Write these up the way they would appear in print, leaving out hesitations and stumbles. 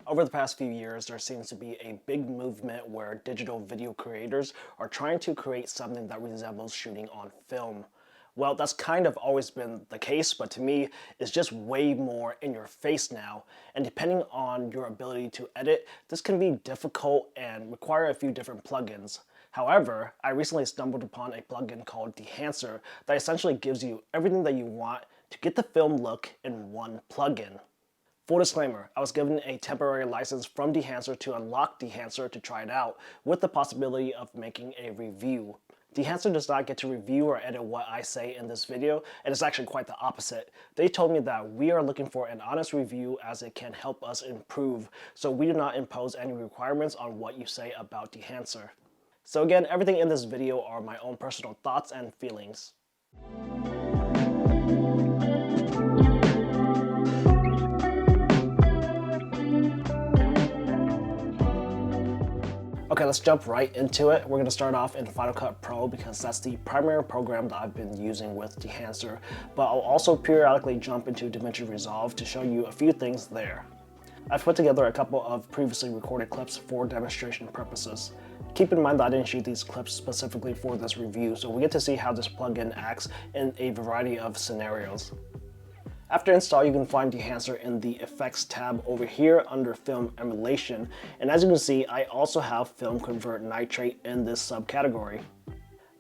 Over the past few years, there seems to be a big movement where digital video creators are trying to create something that resembles shooting on film. Well, that's kind of always been the case, but to me, it's just way more in your face now. And depending on your ability to edit, this can be difficult and require a few different plugins. However, I recently stumbled upon a plugin called Dehancer that essentially gives you everything that you want to get the film look in one plugin. Full disclaimer, I was given a temporary license from Dehancer to unlock Dehancer to try it out, with the possibility of making a review. Dehancer does not get to review or edit what I say in this video, and it's actually quite the opposite. They told me that we are looking for an honest review as it can help us improve, so we do not impose any requirements on what you say about Dehancer. So again, everything in this video are my own personal thoughts and feelings. Okay, let's jump right into it. We're going to start off in Final Cut Pro because that's the primary program that I've been using with Dehancer, but I'll also periodically jump into DaVinci Resolve to show you a few things there. I've put together a couple of previously recorded clips for demonstration purposes. Keep in mind that I didn't shoot these clips specifically for this review, so we get to see how this plugin acts in a variety of scenarios. After install, you can find Dehancer in the Effects tab over here under Film Emulation, and as you can see, I also have Film Convert Nitrate in this subcategory.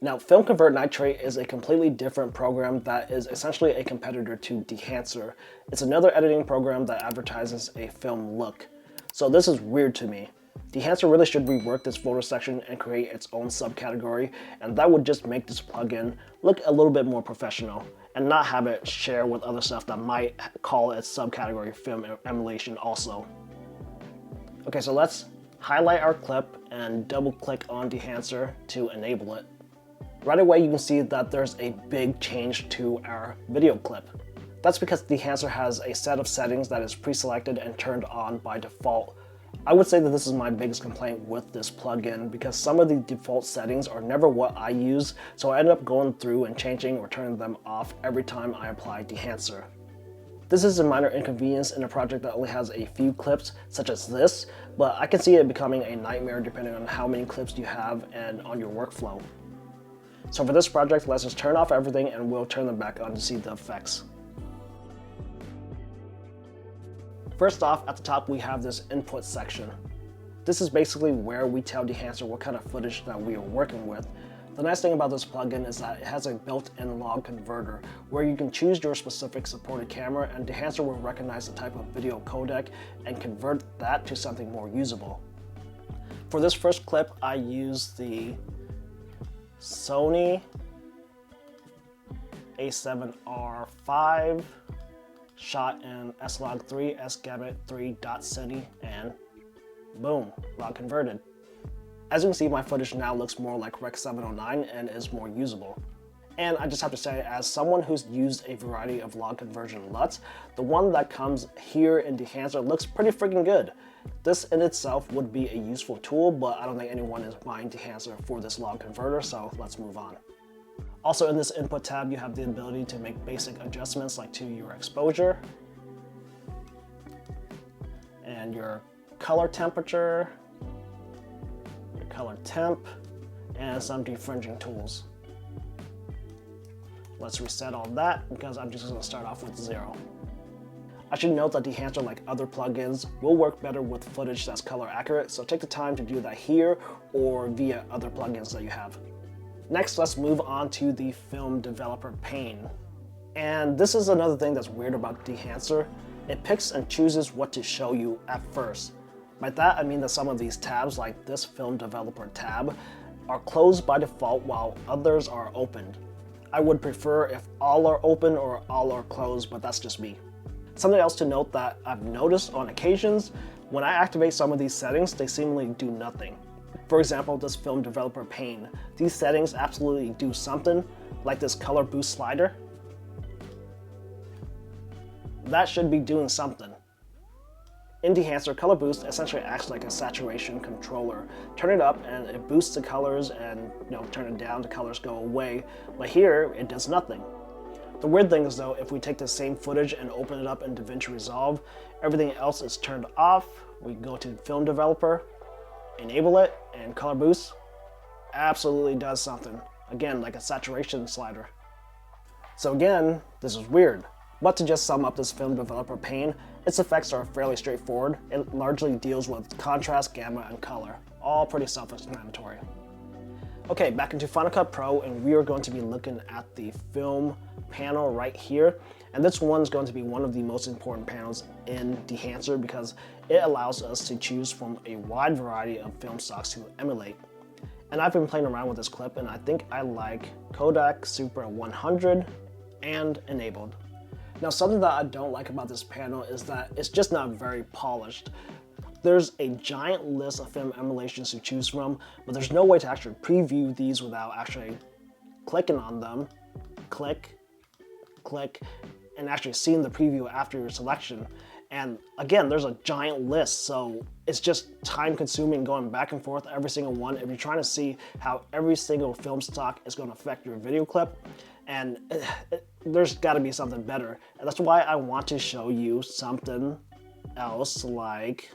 Now, Film Convert Nitrate is a completely different program that is essentially a competitor to Dehancer. It's another editing program that advertises a film look. So this is weird to me. Dehancer really should rework this photo section and create its own subcategory, and that would just make this plugin look a little bit more professional, and not have it share with other stuff that might call its subcategory Film Emulation also. Okay, so let's highlight our clip and double click on Dehancer to enable it. Right away you can see that there's a big change to our video clip. That's because Dehancer has a set of settings that is pre-selected and turned on by default. I would say that this is my biggest complaint with this plugin because some of the default settings are never what I use, so I end up going through and changing or turning them off every time I apply Dehancer. This is a minor inconvenience in a project that only has a few clips, such as this, but I can see it becoming a nightmare depending on how many clips you have and on your workflow. So for this project, let's just turn off everything and we'll turn them back on to see the effects. First off, at the top we have this input section. This is basically where we tell Dehancer what kind of footage that we are working with. The nice thing about this plugin is that it has a built-in log converter where you can choose your specific supported camera, and Dehancer will recognize the type of video codec and convert that to something more usable. For this first clip, I used the Sony A7R5 shot in S-Log3, S-Gamut 3.Cine, and boom, log converted. As you can see, my footage now looks more like Rec 709 and is more usable. And I just have to say, as someone who's used a variety of log conversion LUTs, the one that comes here in Dehancer looks pretty freaking good. This in itself would be a useful tool, but I don't think anyone is buying Dehancer for this log converter, so let's move on. Also in this input tab, you have the ability to make basic adjustments like to your exposure and your color temperature, your color temp, and some defringing tools. Let's reset all that because I'm just going to start off with 0. I should note that Dehancer, like other plugins, will work better with footage that's color accurate, so take the time to do that here or via other plugins that you have. Next, let's move on to the film developer pane. And this is another thing that's weird about Dehancer. It picks and chooses what to show you at first. By that, I mean that some of these tabs, like this film developer tab, are closed by default while others are opened. I would prefer if all are open or all are closed, but that's just me. Something else to note that I've noticed on occasions, when I activate some of these settings, they seemingly do nothing. For example, this film developer pane. These settings absolutely do something, like this color boost slider. That should be doing something. In Dehancer, color boost essentially acts like a saturation controller. Turn it up and it boosts the colors, and turn it down, the colors go away. But here, it does nothing. The weird thing is though, if we take the same footage and open it up in DaVinci Resolve, everything else is turned off. We go to Film Developer, enable it, and Color Boost absolutely does something. Again, like a saturation slider. So again, this is weird. But to just sum up this Film Developer pane, its effects are fairly straightforward. It largely deals with contrast, gamma, and color. All pretty self-explanatory. Okay, back into Final Cut Pro, and we are going to be looking at the film panel right here. And this one's going to be one of the most important panels in Dehancer because it allows us to choose from a wide variety of film stocks to emulate. And I've been playing around with this clip, and I think I like Kodak Super 100 and enabled. Now, something that I don't like about this panel is that it's just not very polished. There's a giant list of film emulations to choose from, but there's no way to actually preview these without actually clicking on them, click, and actually seeing the preview after your selection. And again, there's a giant list, so it's just time consuming going back and forth every single one if you're trying to see how every single film stock is going to affect your video clip. And there's got to be something better. And that's why I want to show you something else like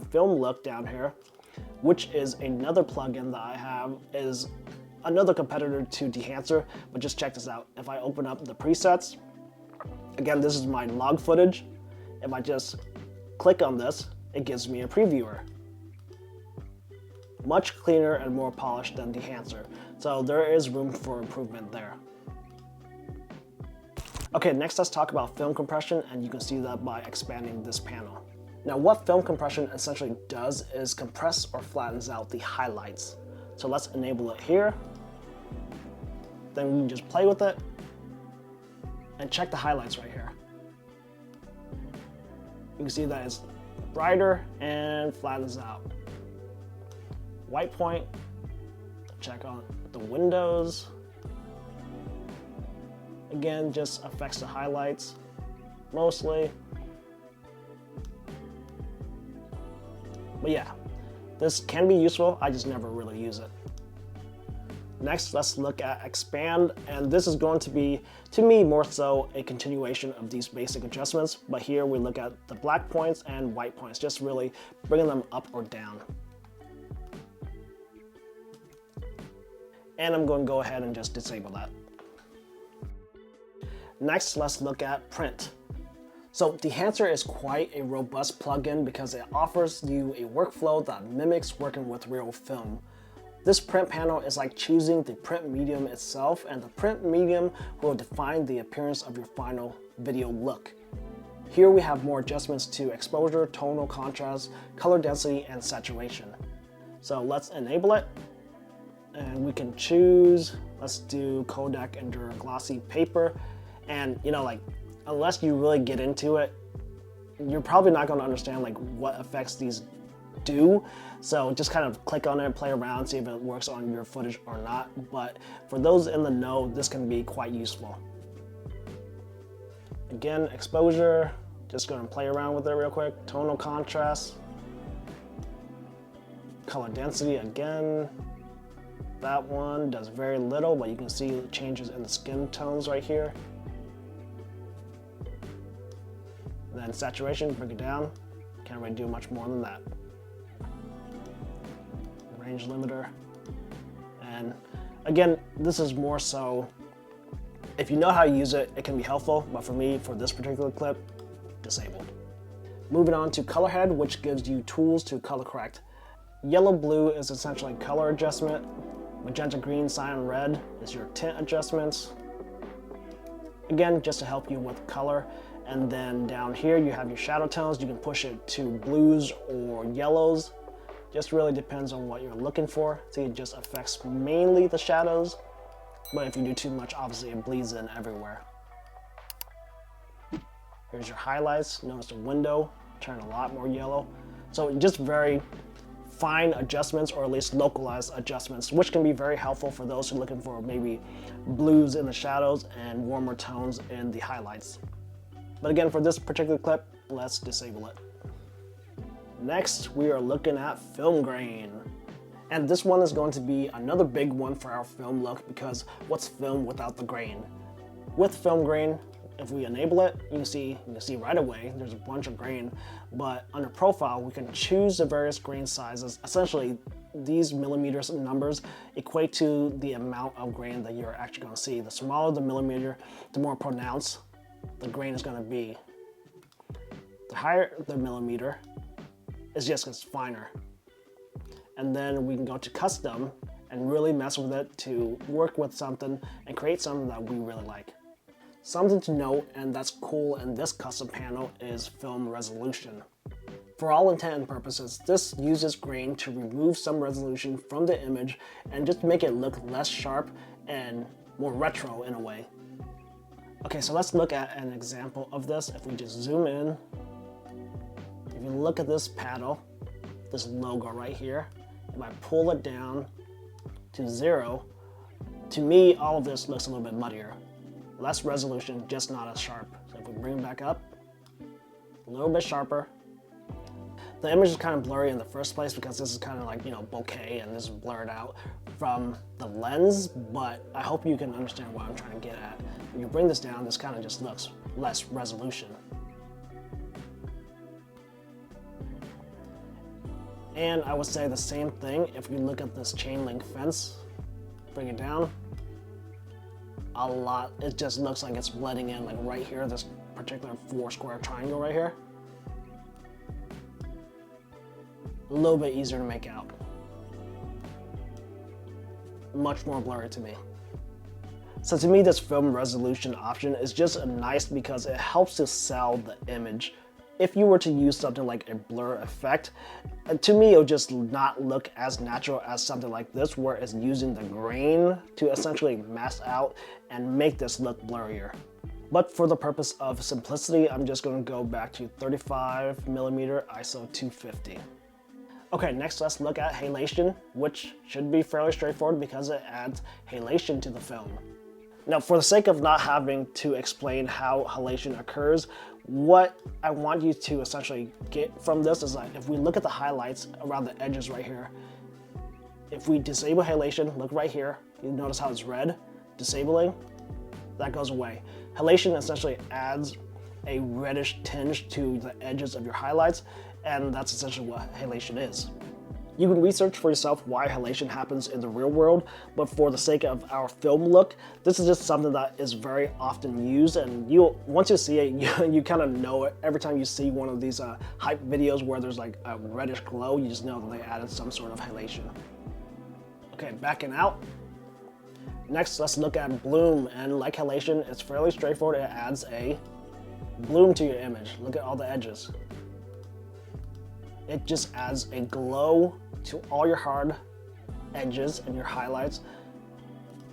Film Look down here, which is another plugin that I have, is another competitor to Dehancer, but just check this out. If I open up the presets, again, this is my log footage. If I just click on this, it gives me a previewer. Much cleaner and more polished than Dehancer, so there is room for improvement there. Okay, next let's talk about film compression, and you can see that by expanding this panel. Now, what film compression essentially does is compress or flattens out the highlights. So let's enable it here. Then we can just play with it and check the highlights right here. You can see that it's brighter and flattens out. White point, check on the windows. Again, just affects the highlights mostly. But yeah, this can be useful, I just never really use it. Next, let's look at expand, and this is going to be, to me, more so a continuation of these basic adjustments, but here we look at the black points and white points, just really bringing them up or down. And I'm going to go ahead and just disable that. Next, let's look at print. So Dehancer is quite a robust plugin because it offers you a workflow that mimics working with real film. This print panel is like choosing the print medium itself, and the print medium will define the appearance of your final video look. Here we have more adjustments to exposure, tonal contrast, color density, and saturation. So let's enable it, and we can choose, let's do Kodak Endura Glossy Paper. And you know, like, unless you really get into it, you're probably not going to understand like what effects these do. So just kind of click on it, play around, see if it works on your footage or not. But for those in the know, this can be quite useful. Again, exposure, just going to play around with it real quick. Tonal contrast, color density, again, that one does very little, but you can see changes in the skin tones right here. Then saturation, bring it down. Can't really do much more than that. Range limiter. And again, this is more so, if you know how to use it, it can be helpful, but for me, for this particular clip, disabled. Moving on to color head, which gives you tools to color correct. Yellow blue is essentially color adjustment. Magenta green, cyan red is your tint adjustments. Again, just to help you with color. And then down here you have your shadow tones. You can push it to blues or yellows. Just really depends on what you're looking for. See, it just affects mainly the shadows, but if you do too much, obviously it bleeds in everywhere. Here's your highlights. Notice the window turn a lot more yellow. So just very fine adjustments, or at least localized adjustments, which can be very helpful for those who are looking for maybe blues in the shadows and warmer tones in the highlights. But again, for this particular clip, let's disable it. Next, we are looking at film grain. And this one is going to be another big one for our film look, because what's film without the grain? With film grain, if we enable it, you can see right away there's a bunch of grain, but under profile we can choose the various grain sizes. Essentially, these millimeters and numbers equate to the amount of grain that you're actually going to see. The smaller the millimeter, the more pronounced the grain is going to be. The higher the millimeter, it's just gets finer. And then we can go to custom and really mess with it to work with something and create something that we really like. Something to note, and that's cool in this custom panel, is film resolution. For all intent and purposes, this uses grain to remove some resolution from the image and just make it look less sharp and more retro in a way. Okay, so let's look at an example of this. If we just zoom in, if you look at this paddle, this logo right here, if I pull it down to 0, to me all of this looks a little bit muddier. Less resolution, just not as sharp. So if we bring it back up, a little bit sharper. The image is kind of blurry in the first place because this is kind of like, you know, bokeh, and this is blurred out from the lens, but I hope you can understand what I'm trying to get at. When you bring this down, this kind of just looks less resolution. And I would say the same thing if you look at this chain link fence, bring it down, a lot, it just looks like it's blending in, like right here, this particular 4 square triangle right here. A little bit easier to make out. Much more blurry to me. So to me, this film resolution option is just nice because it helps to sell the image. If you were to use something like a blur effect, to me it would just not look as natural as something like this, where it's using the grain to essentially mask out and make this look blurrier. But for the purpose of simplicity, I'm just going to go back to 35mm ISO 250. Okay, next let's look at halation, which should be fairly straightforward because it adds halation to the film. Now, for the sake of not having to explain how halation occurs, what I want you to essentially get from this is that if we look at the highlights around the edges right here, if we disable halation, look right here, you notice how it's red, disabling, that goes away. Halation essentially adds a reddish tinge to the edges of your highlights, and that's essentially what halation is. You can research for yourself why halation happens in the real world, but for the sake of our film look, this is just something that is very often used, and once you see it, you kind of know it. Every time you see one of these hype videos where there's like a reddish glow, you just know that they added some sort of halation. Okay, backing out. Next, let's look at bloom, and like halation, it's fairly straightforward. It adds a bloom to your image. Look at all the edges. It just adds a glow to all your hard edges and your highlights.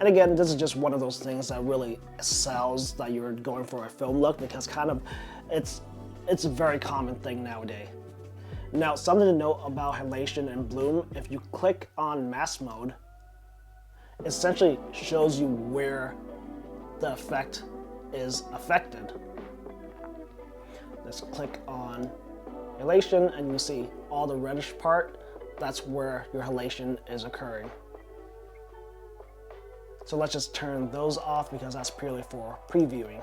And again, this is just one of those things that really sells that you're going for a film look, because kind of it's a very common thing nowadays. Now, something to note about halation and bloom, if you click on mask mode, it essentially shows you where the effect is affected. Let's click on halation, and you see all the reddish part, that's where your halation is occurring. So let's just turn those off because that's purely for previewing.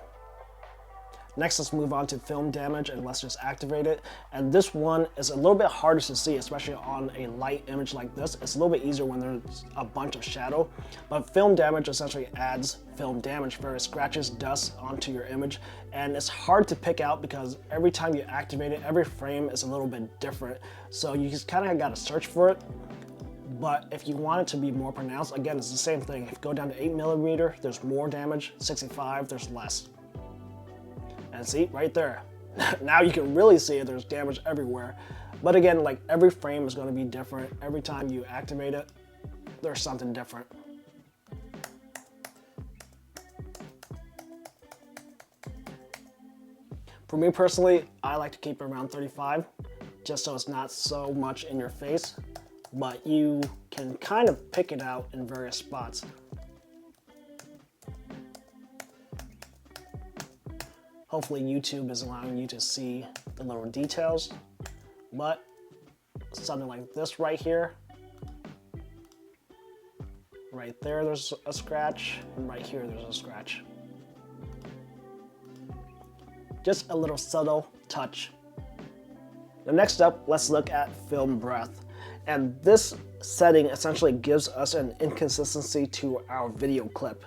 Next, let's move on to film damage, and let's just activate it. And this one is a little bit harder to see, especially on a light image like this. It's a little bit easier when there's a bunch of shadow, but film damage essentially adds film damage, various scratches, dust onto your image. And it's hard to pick out because every time you activate it, every frame is a little bit different. So you just kind of got to search for it. But if you want it to be more pronounced, again, it's the same thing. If you go down to 8mm, there's more damage, 65, there's less. And see, right there. Now you can really see it, there's damage everywhere. But again, like every frame is going to be different. Every time you activate it, there's something different. For me personally, I like to keep it around 35, just so it's not so much in your face, but you can kind of pick it out in various spots. Hopefully YouTube is allowing you to see the little details, but something like this right here, right there there's a scratch, and right here there's a scratch. Just a little subtle touch. Now next up, let's look at film breadth. And this setting essentially gives us an inconsistency to our video clip.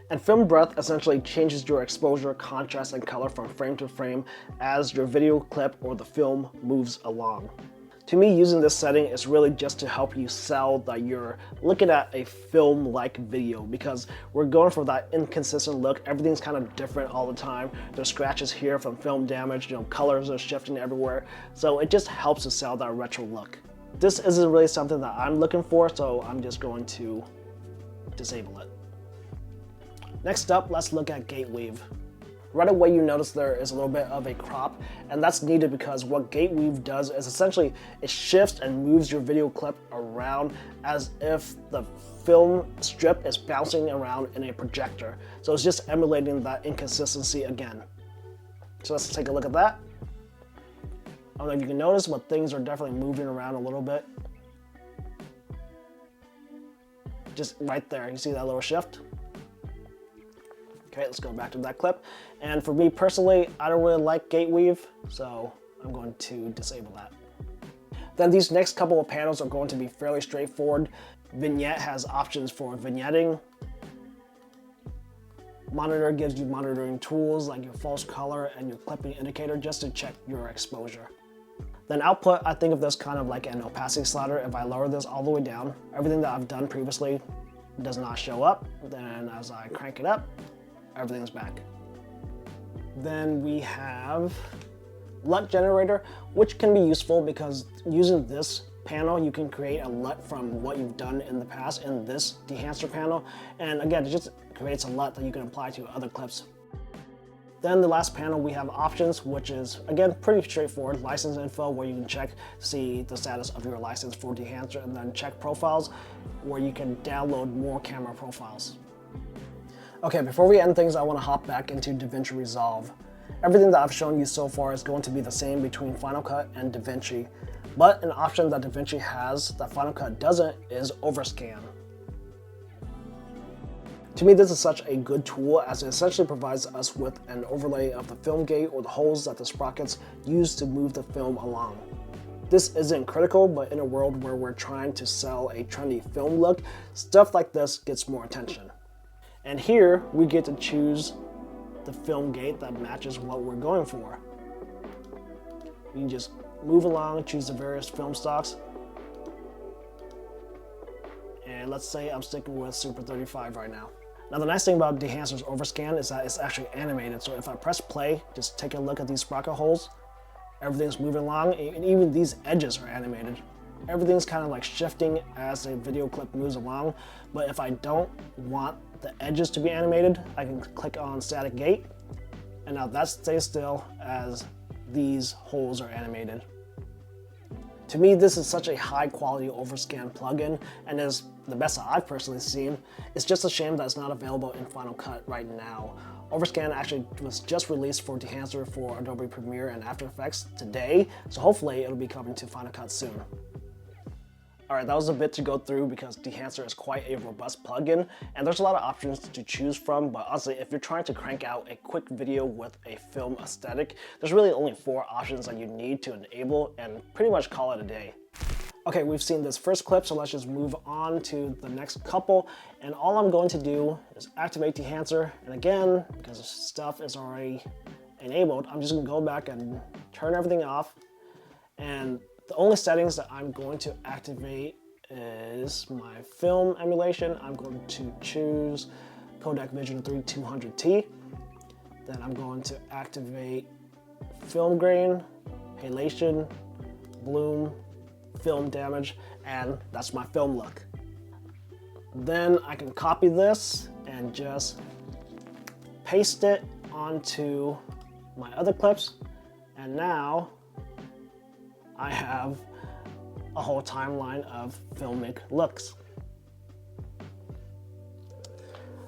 And film breadth essentially changes your exposure, contrast, and color from frame to frame as your video clip or the film moves along. To me, using this setting is really just to help you sell that you're looking at a film-like video, because we're going for that inconsistent look. Everything's kind of different all the time. There's scratches here from film damage, colors are shifting everywhere. So it just helps to sell that retro look. This isn't really something that I'm looking for, so I'm just going to disable it. Next up, let's look at gate weave. Right away you notice there is a little bit of a crop, and that's needed because what gate weave does is essentially it shifts and moves your video clip around as if the film strip is bouncing around in a projector. So it's just emulating that inconsistency again. So let's take a look at that. I don't know if you can notice, but things are definitely moving around a little bit. Just right there, you see that little shift? Okay, let's go back to that clip. And for me personally, I don't really like gate weave, so I'm going to disable that. Then these next couple of panels are going to be fairly straightforward. Vignette has options for vignetting. Monitor gives you monitoring tools like your false color and your clipping indicator just to check your exposure. Then output, I think of this kind of like an opacity slider. If I lower this all the way down, everything that I've done previously does not show up. Then as I crank it up, everything's back. Then we have LUT generator, which can be useful because using this panel, you can create a LUT from what you've done in the past in this Dehancer panel. And again, it just creates a LUT that you can apply to other clips. Then the last panel, we have options, which is, again, pretty straightforward. License info, where you can check, see the status of your license for Dehancer, and then check profiles, where you can download more camera profiles. Okay, before we end things, I want to hop back into DaVinci Resolve. Everything that I've shown you so far is going to be the same between Final Cut and DaVinci, but an option that DaVinci has that Final Cut doesn't is overscan. To me, this is such a good tool as it essentially provides us with an overlay of the film gate or the holes that the sprockets use to move the film along. This isn't critical, but in a world where we're trying to sell a trendy film look, stuff like this gets more attention. And here, we get to choose the film gate that matches what we're going for. You can just move along, choose the various film stocks. And let's say I'm sticking with Super 35 right now. Now the nice thing about Dehancer's overscan is that it's actually animated. So if I press play, just take a look at these sprocket holes, everything's moving along, and even these edges are animated. Everything's kind of like shifting as the video clip moves along. But if I don't want the edges to be animated, I can click on static gate, and now that stays still as these holes are animated. To me, this is such a high quality overscan plugin and is the best that I've personally seen. It's just a shame that it's not available in Final Cut right now. Overscan actually was just released for Dehancer for Adobe Premiere and After Effects today, so hopefully it'll be coming to Final Cut soon. Alright, that was a bit to go through because Dehancer is quite a robust plugin and there's a lot of options to choose from, but honestly, if you're trying to crank out a quick video with a film aesthetic, there's really only 4 options that you need to enable and pretty much call it a day. Okay, we've seen this first clip, so let's just move on to the next couple, and all I'm going to do is activate Dehancer, and again, because stuff is already enabled, I'm just going to go back and turn everything off, and the only settings that I'm going to activate is my film emulation. I'm going to choose Codec Vision 3 200T. Then I'm going to activate film grain, halation, bloom, film damage, and that's my film look. Then I can copy this and just paste it onto my other clips, and now I have a whole timeline of filmic looks.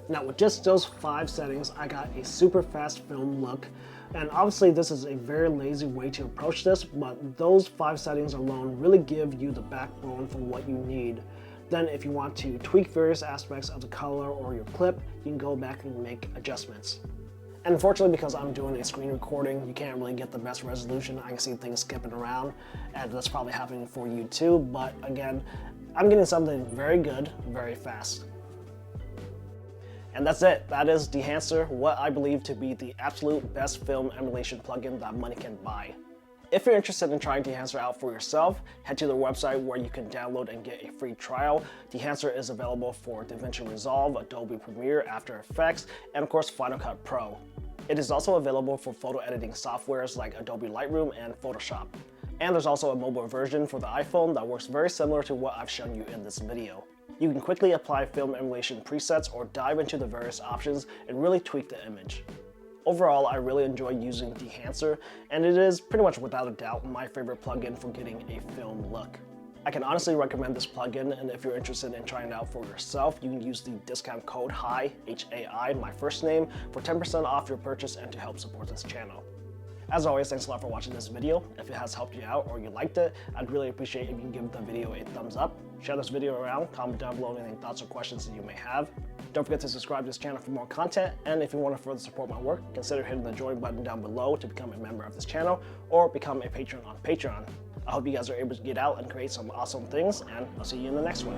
Now with just those 5 settings, I got a super fast film look, and obviously this is a very lazy way to approach this, but those 5 settings alone really give you the backbone for what you need. Then if you want to tweak various aspects of the color or your clip, you can go back and make adjustments. And unfortunately, because I'm doing a screen recording, you can't really get the best resolution. I can see things skipping around, and that's probably happening for you too. But again, I'm getting something very good, very fast. And that's it. That is Dehancer, what I believe to be the absolute best film emulation plugin that money can buy. If you're interested in trying Dehancer out for yourself, head to their website where you can download and get a free trial. Dehancer is available for DaVinci Resolve, Adobe Premiere, After Effects, and of course Final Cut Pro. It is also available for photo editing softwares like Adobe Lightroom and Photoshop. And there's also a mobile version for the iPhone that works very similar to what I've shown you in this video. You can quickly apply film emulation presets or dive into the various options and really tweak the image. Overall, I really enjoy using Dehancer, and it is pretty much without a doubt my favorite plugin for getting a film look. I can honestly recommend this plugin, and if you're interested in trying it out for yourself, you can use the discount code HAI, H-A-I, my first name, for 10% off your purchase and to help support this channel. As always, thanks a lot for watching this video. If it has helped you out or you liked it, I'd really appreciate if you can give the video a thumbs up. Share this video around, comment down below any thoughts or questions that you may have. Don't forget to subscribe to this channel for more content, and if you want to further support my work, consider hitting the join button down below to become a member of this channel or become a patron on Patreon. I hope you guys are able to get out and create some awesome things, and I'll see you in the next one.